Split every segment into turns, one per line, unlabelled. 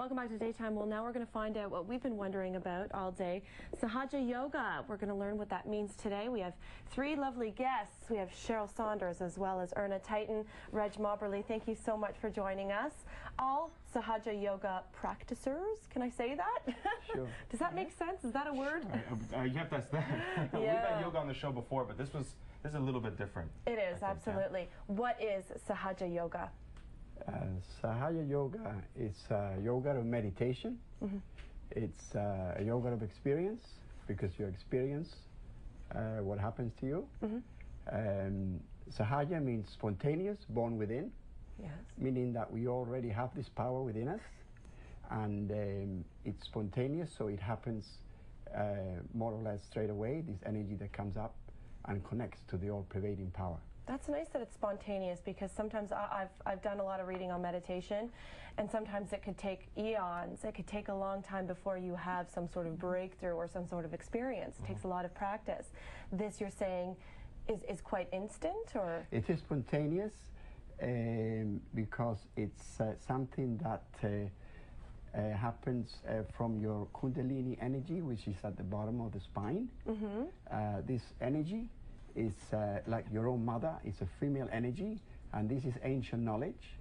Welcome back to Daytime. Well, now we're going to find out what we've been wondering about all day. Sahaja Yoga. We're going to learn what that means today. We have three lovely guests. We have Cheryl Saunders as well as Erna Titan, Reg Mobberly. Thank you so much for joining us. All Sahaja Yoga practicers. Can I say that?
Sure.
Does that make sense? Is that a word?
Yep, that's that.
Yeah.
We've had yoga on the show before, but this is a little bit different.
It is, absolutely. Yeah. What is Sahaja Yoga?
Sahaja Yoga is yoga of meditation. Mm-hmm. It's a yoga of experience, because you experience what happens to you. Mm-hmm. Sahaja means spontaneous, born within.
Yes.
Meaning that we already have this power within us, and it's spontaneous, so it happens more or less straight away, this energy that comes up and connects to the all-pervading power.
That's nice that it's spontaneous, because sometimes I've done a lot of reading on meditation, and sometimes it could take eons. It could take a long time before you have some sort of breakthrough or some sort of experience. It takes a lot of practice. This, you're saying, is quite instant, or?
It is spontaneous because it's something that happens from your Kundalini energy, which is at the bottom of the spine. Mm-hmm. This energy is like your own mother. It's a female energy, and this is ancient knowledge.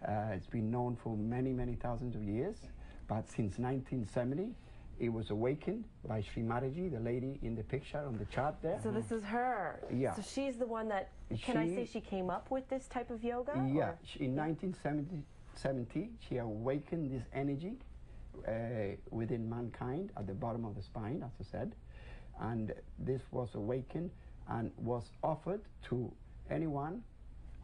It's been known for many, many thousands of years, but since 1970 it was awakened by Srimataji, the lady in the picture on the chart there.
So this is her.
Yeah.
So she's the one that, can I say she came up with this type of yoga?
Yeah, in 1970 she awakened this energy within mankind at the bottom of the spine, as I said, and this was awakened and was offered to anyone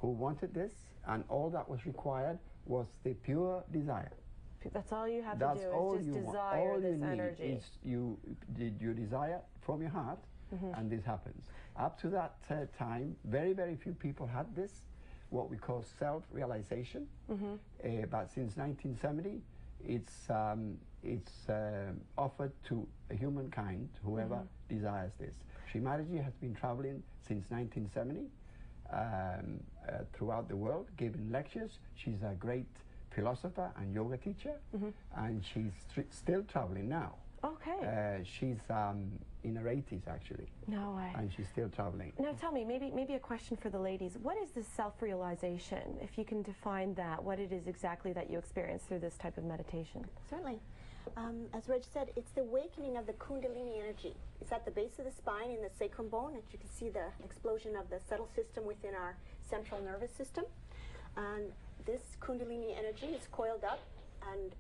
who wanted this, and all that was required was the pure desire.
That's all you have to do, is just desire this energy.
Is you desire from your heart, mm-hmm. and this happens. Up to that time, very, very few people had this, what we call self-realization. Mm-hmm. But since 1970, it's offered to humankind, whoever mm-hmm. desires this. Srimataji has been traveling since 1970 throughout the world, giving lectures. She's a great philosopher and yoga teacher, mm-hmm. and she's still traveling now.
Okay.
She's in her 80s, actually.
No way.
And she's still traveling.
Now tell me, maybe a question for the ladies. What is this self-realization? If you can define that, what it is exactly that you experience through this type of meditation?
Certainly. As Reg said, it's the awakening of the Kundalini energy. It's at the base of the spine in the sacrum bone, and you can see the explosion of the subtle system within our central nervous system. And this Kundalini energy is coiled up, and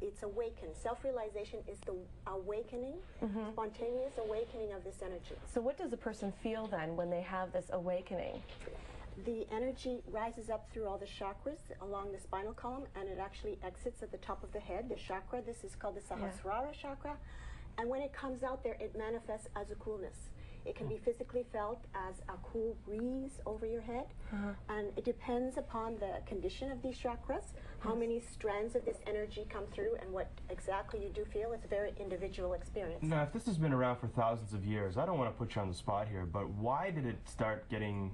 it's awakened. Self-realization is the awakening, mm-hmm. spontaneous awakening of this energy.
So what does a person feel then when they have this awakening?
The energy rises up through all the chakras along the spinal column, and it actually exits at the top of the head, the chakra. This is called the Sahasrara chakra. And when it comes out there, it manifests as a coolness. It can be physically felt as a cool breeze over your head, and it depends upon the condition of these chakras, how many strands of this energy come through, and what exactly you do feel. It's a very individual experience.
Now, if this has been around for thousands of years, I don't want to put you on the spot here, but why did it start getting,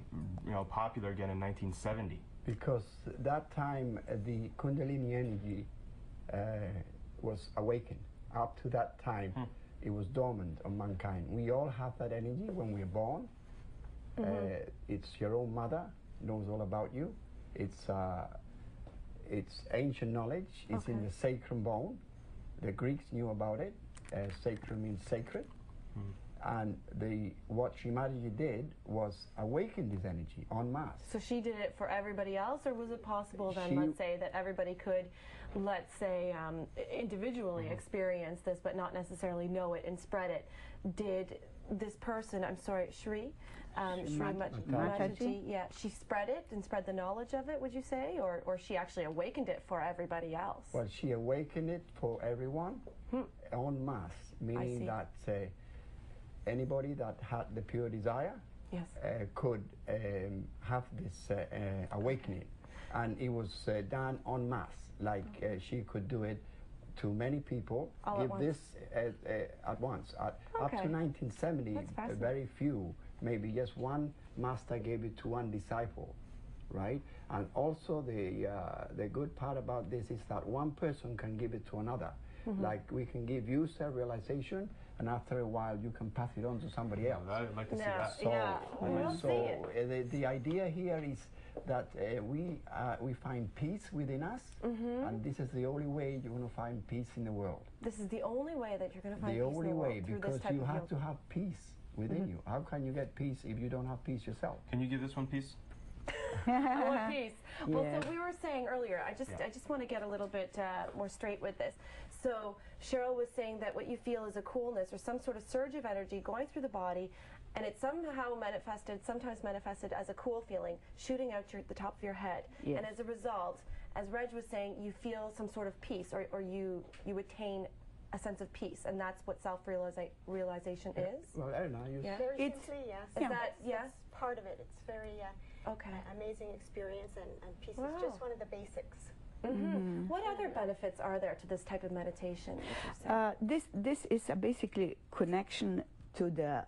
popular again in 1970?
Because that time the Kundalini energy was awakened. Up to that time, it was dormant on mankind. We all have that energy when we're born. Mm-hmm. It's your own mother knows all about you. It's ancient knowledge. It's in the sacrum bone. The Greeks knew about it. Sacrum means sacred. And what Srimataji did was awaken this energy en masse.
So she did it for everybody else, or was it possible then, let's say, that everybody could, let's say, individually experience this but not necessarily know it and spread it? Did this person, I'm sorry, Srimataji, yeah, she spread it and spread the knowledge of it, would you say? Or she actually awakened it for everybody else?
Well, she awakened it for everyone en masse, meaning that anybody that had the pure desire could have this awakening, and it was done en masse. Like she could do it to many people, give this at once. Up to 1970, very few, maybe just one master gave it to one disciple, right? And also the good part about this is that one person can give it to another. Like we can give you self-realization, and after a while you can pass it on to somebody else.
I'd like to see that.
So,
Yeah, we'll see it.
The idea here is that we find peace within us, and this is the only way you're going to find peace in the world.
This is the only way that you're going to find
The
peace
only
in the
way,
world through
because
this type
you
of
have to
yoga.
have peace within you. How can you get peace if you don't have peace yourself?
Can you give this one piece?
I want peace. Well,
Yeah.
so we were saying earlier, I just want to get a little bit more straight with this. So Cheryl was saying that what you feel is a coolness or some sort of surge of energy going through the body, and it's sometimes manifested as a cool feeling shooting out the top of your head.
Yes.
And as a result, as Reg was saying, you feel some sort of peace, or you attain a sense of peace, and that's what self-realization is.
Well, Erna, you
Yeah.
Very
It's-
simply, yes.
Is that yes?
That's part of it. It's very
Okay.
amazing experience, and peace
Wow.
is just one of the basics.
What other benefits are there to this type of meditation, would you say?
This is a basically connection to the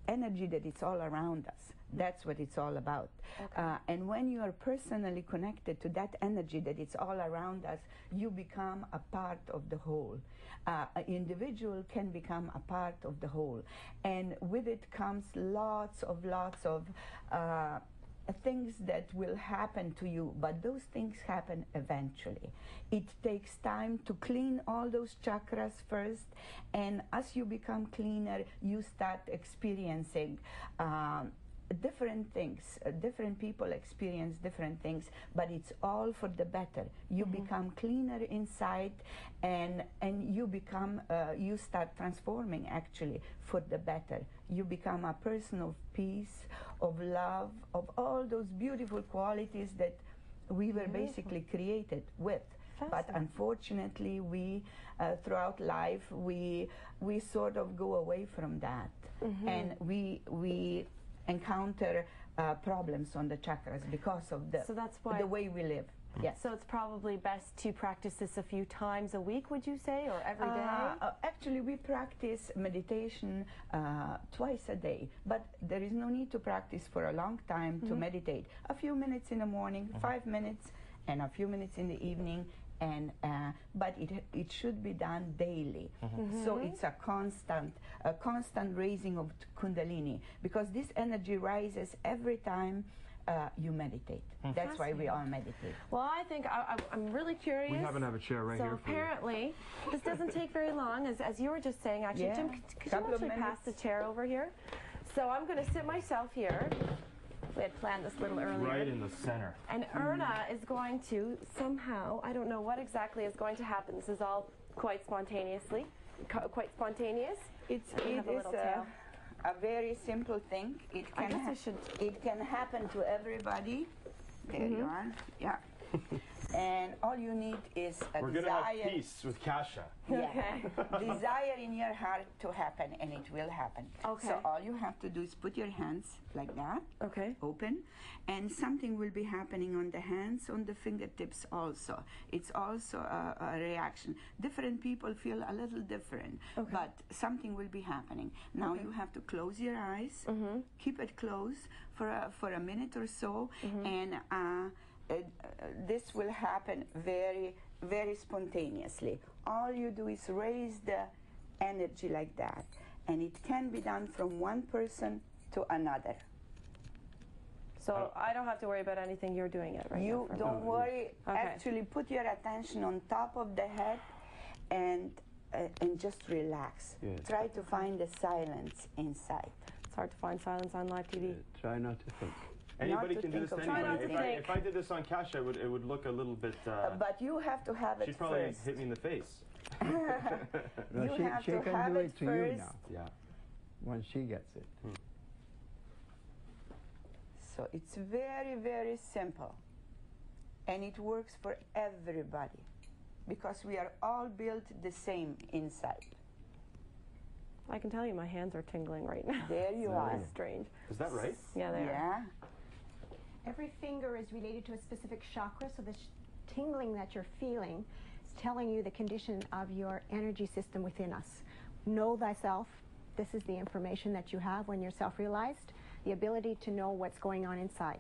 energy that is all around us. That's what it's all about.
Okay.
And when you are personally connected to that energy that is all around us, you become a part of the whole. An individual can become a part of the whole. And with it comes lots of things that will happen to you, but those things happen eventually. It takes time to clean all those chakras first, and as you become cleaner, you start experiencing different things. Different people experience different things, but it's all for the better. You become cleaner inside, and you become you start transforming actually for the better. You become a person of peace, of love, of all those beautiful qualities that we were basically created with. But unfortunately, we throughout life we sort of go away from that, and we encounter problems on the chakras because of
So that's why
the way we live. Yes.
So it's probably best to practice this a few times a week, would you say, or every day?
Actually, we practice meditation twice a day, but there is no need to practice for a long time to meditate. A few minutes in the morning, 5 minutes, and a few minutes in the evening, and but it should be done daily. So it's a constant raising of Kundalini, because this energy rises every time you meditate. That's why we all meditate.
Well, I think I'm really curious.
We happen to have a chair right
so
here for you.
apparently, this doesn't take very long, as you were just saying. Actually,
Yeah,
Jim, could you
couple of
actually pass the
minutes.
chair over here? So I'm going to sit myself here. We had planned this a little earlier.
Right in the center.
And Erna is going to somehow, I don't know what exactly is going to happen. This is all quite spontaneous.
It
have a
is
little tail.
a very simple thing. It
I
can
guess I should.
it can happen to everybody. There you are. Yeah. And all you need is a
We're going to
desire.
have peace with Kasha.
Yeah.
Okay.
Desire in your heart to happen, and it will happen.
Okay.
So all you have to do is put your hands like that,
Okay.
open, and something will be happening on the hands, on the fingertips also. It's also a reaction. Different people feel a little different, but something will be happening. Now you have to close your eyes, keep it closed for a minute or so, and this will happen very, very spontaneously. All you do is raise the energy like that, and it can be done from one person to another.
So I don't have to worry about anything. You're doing it right
You
now.
don't worry.
Okay.
Actually, put your attention on top of the head, and just relax.
Good.
Try to find the silence inside.
It's hard to find silence on live TV.
Try not to think.
Anybody
to
can do
think
this to
of
Try not
anybody.
to think.
If I did this on Kasha, it would look a little bit...
But you have to have it
she'd probably
first.
hit me in the face.
No,
You have
she
to
can
have
do
it
it to you
first.
now. Yeah. When she gets it.
So it's very, very simple. And it works for everybody, because we are all built the same inside.
I can tell you my hands are tingling right now.
There you are.
It's strange.
Is that right?
Yeah, they are.
Yeah.
Every finger is related to a specific chakra, so the tingling that you're feeling is telling you the condition of your energy system within us. Know thyself. This is the information that you have when you're self-realized, the ability to know what's going on inside.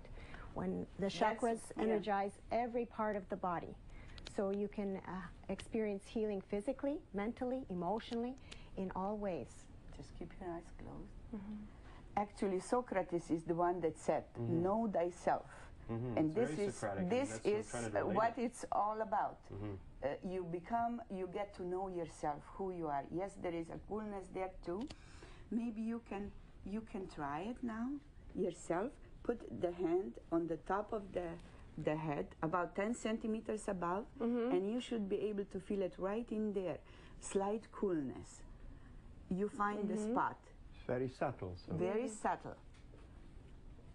when the chakras energize every part of the body. So you can experience healing physically, mentally, emotionally, in all ways.
Just keep your eyes closed. Actually, Socrates is the one that said, know thyself. And
It's
this
very
is
Socratic, and that's what I'm trying to relate
what
it.
it's all about. You get to know yourself, who you are. Yes, there is a coolness there too. Maybe you can try it now yourself. Put the hand on the top of the head, about 10 centimeters above, and you should be able to feel it right in there. Slight coolness. You find the spot.
It's very subtle. So.
Very subtle.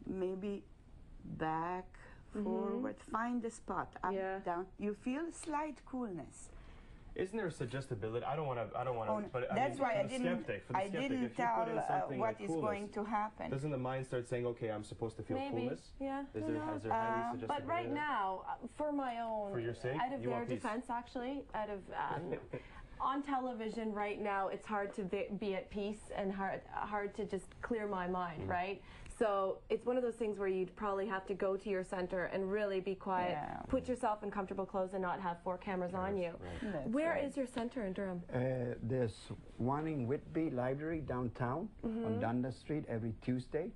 Maybe back, forward. Find the spot. Up, down. You feel slight coolness.
Isn't there a suggestibility? I don't want to. But
That's why I didn't.
I
didn't tell what is going to happen.
Doesn't the mind start saying, "Okay, I'm supposed to feel
Maybe.
coolness"?
Yeah.
Is there highly suggestibility?
But right now, for my own,
For your sake,
out of
you
their
want peace.
defense, actually, out of on television right now, it's hard to be at peace and hard to just clear my mind, right? So it's one of those things where you'd probably have to go to your center and really be quiet, put yourself in comfortable clothes, and not have 4 cameras on you.
Right.
Where is your center in Durham?
There's one in Whitby Library downtown on Dundas Street every Tuesday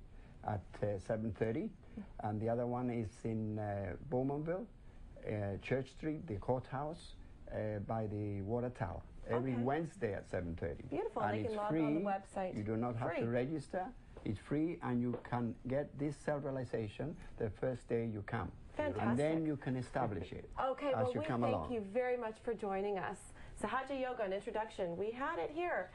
at 7:30, and the other one is in Bowmanville, Church Street, the courthouse, by the water tower. Every Wednesday at 7:30.
Beautiful.
And
They can
it's
log
free.
on the website.
You do not have to register. It's free, and you can get this self-realization the first day you come.
Fantastic.
And then you can establish it
Okay,
as
well,
you
we
come
thank
along.
you very much for joining us. Sahaja Yoga, an introduction. We had it here.